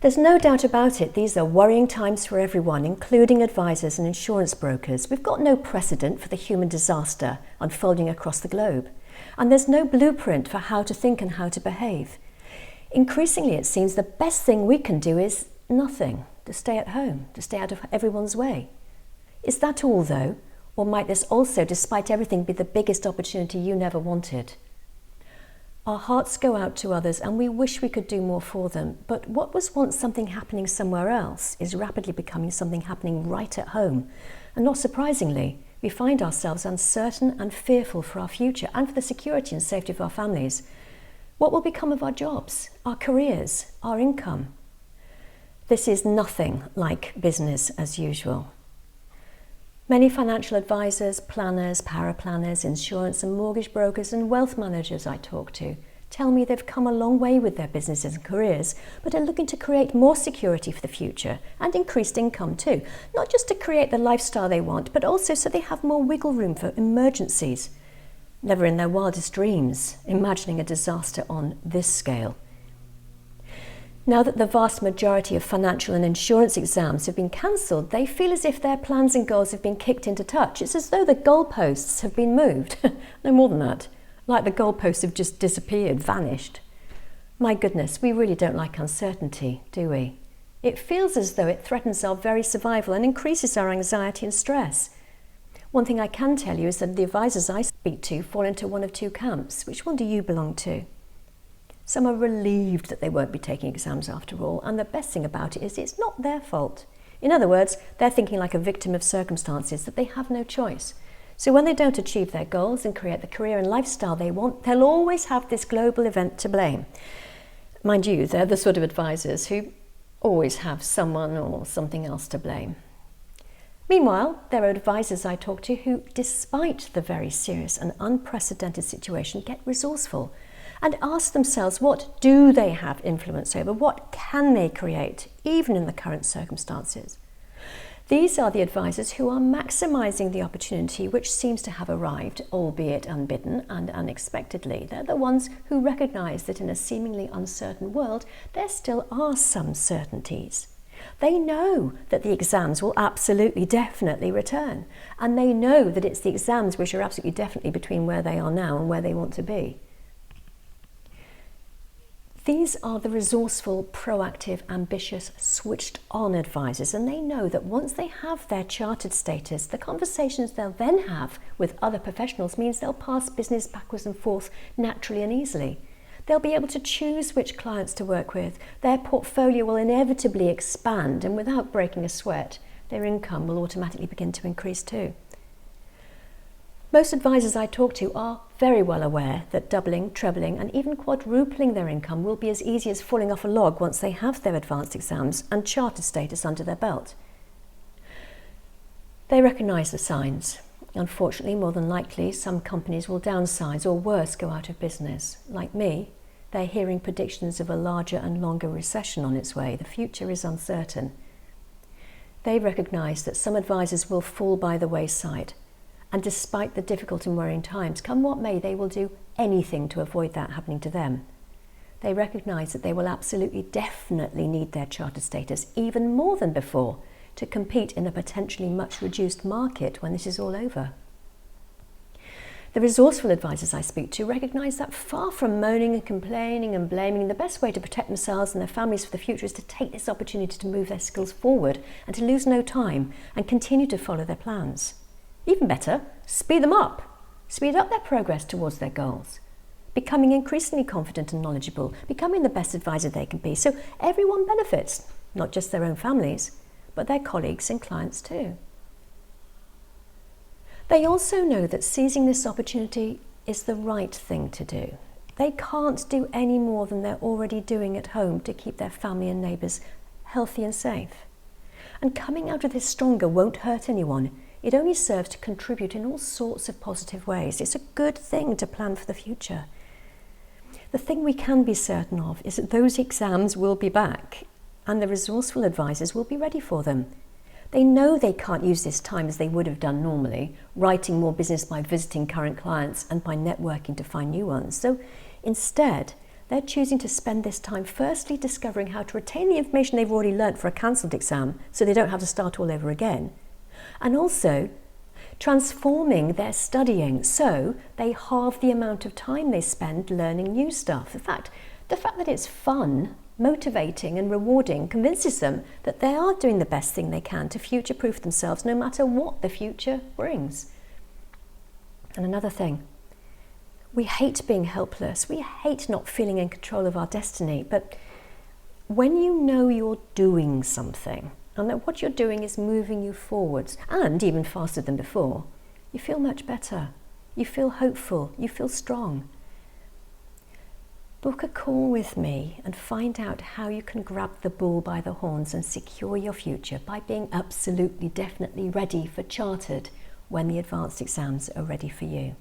There's no doubt about it, these are worrying times for everyone, including advisors and insurance brokers. We've got no precedent for the human disaster unfolding across the globe, and there's no blueprint for how to think and how to behave. Increasingly, it seems the best thing we can do is nothing, to stay at home, to stay out of everyone's way. Is that all, though? Or might this also, despite everything, be the biggest opportunity you never wanted? Our hearts go out to others and we wish we could do more for them, but what was once something happening somewhere else is rapidly becoming something happening right at home. And not surprisingly, we find ourselves uncertain and fearful for our future and for the security and safety of our families. What will become of our jobs, our careers, our income? This is nothing like business as usual. Many financial advisors, planners, paraplanners, insurance and mortgage brokers and wealth managers I talk to tell me they've come a long way with their businesses and careers, but are looking to create more security for the future and increased income too, not just to create the lifestyle they want, but also so they have more wiggle room for emergencies. Never in their wildest dreams imagining a disaster on this scale. Now that the vast majority of financial and insurance exams have been cancelled, they feel as if their plans and goals have been kicked into touch. It's as though the goalposts have been moved. No more than that. Like the goalposts have just disappeared, vanished. My goodness, we really don't like uncertainty, do we? It feels as though it threatens our very survival and increases our anxiety and stress. One thing I can tell you is that the advisors I speak to fall into one of two camps. Which one do you belong to? Some are relieved that they won't be taking exams after all, and the best thing about it is it's not their fault. In other words, they're thinking like a victim of circumstances, that they have no choice. So when they don't achieve their goals and create the career and lifestyle they want, they'll always have this global event to blame. Mind you, they're the sort of advisors who always have someone or something else to blame. Meanwhile, there are advisors I talk to who, despite the very serious and unprecedented situation, get resourceful and ask themselves, what do they have influence over? What can they create, even in the current circumstances? These are the advisors who are maximising the opportunity which seems to have arrived, albeit unbidden and unexpectedly. They're the ones who recognise that in a seemingly uncertain world, there still are some certainties. They know that the exams will absolutely, definitely return. And they know that it's the exams which are absolutely definitely between where they are now and where they want to be. These are the resourceful, proactive, ambitious, switched-on advisors, and they know that once they have their chartered status, the conversations they'll then have with other professionals means they'll pass business backwards and forth naturally and easily. They'll be able to choose which clients to work with. Their portfolio will inevitably expand, and without breaking a sweat, their income will automatically begin to increase too. Most advisors I talk to are very well aware that doubling, trebling and even quadrupling their income will be as easy as falling off a log once they have their advanced exams and chartered status under their belt. They recognise the signs. Unfortunately, more than likely, some companies will downsize or worse, go out of business. Like me, they're hearing predictions of a larger and longer recession on its way. The future is uncertain. They recognise that some advisors will fall by the wayside. And despite the difficult and worrying times, come what may, they will do anything to avoid that happening to them. They recognise that they will absolutely, definitely need their chartered status, even more than before, to compete in a potentially much reduced market when this is all over. The resourceful advisors I speak to recognise that far from moaning and complaining and blaming, the best way to protect themselves and their families for the future is to take this opportunity to move their skills forward and to lose no time and continue to follow their plans. Even better, speed them up. Speed up their progress towards their goals. Becoming increasingly confident and knowledgeable, becoming the best advisor they can be, so everyone benefits, not just their own families, but their colleagues and clients too. They also know that seizing this opportunity is the right thing to do. They can't do any more than they're already doing at home to keep their family and neighbours healthy and safe. And coming out of this stronger won't hurt anyone. It only serves to contribute in all sorts of positive ways. It's a good thing to plan for the future. The thing we can be certain of is that those exams will be back, and the resourceful advisors will be ready for them. They know they can't use this time as they would have done normally, writing more business by visiting current clients and by networking to find new ones. So instead, They're choosing to spend this time firstly discovering how to retain the information they've already learnt for a cancelled exam so they don't have to start all over again. And also transforming their studying so they halve the amount of time they spend learning new stuff. In fact, the fact that it's fun, motivating and rewarding convinces them that they are doing the best thing they can to future-proof themselves no matter what the future brings. And another thing, we hate being helpless. We hate not feeling in control of our destiny. But when you know you're doing something and that what you're doing is moving you forwards and even faster than before, you feel much better. You feel hopeful. You feel strong. Book a call with me and find out how you can grab the bull by the horns and secure your future by being absolutely, definitely ready for Chartered when the advanced exams are ready for you.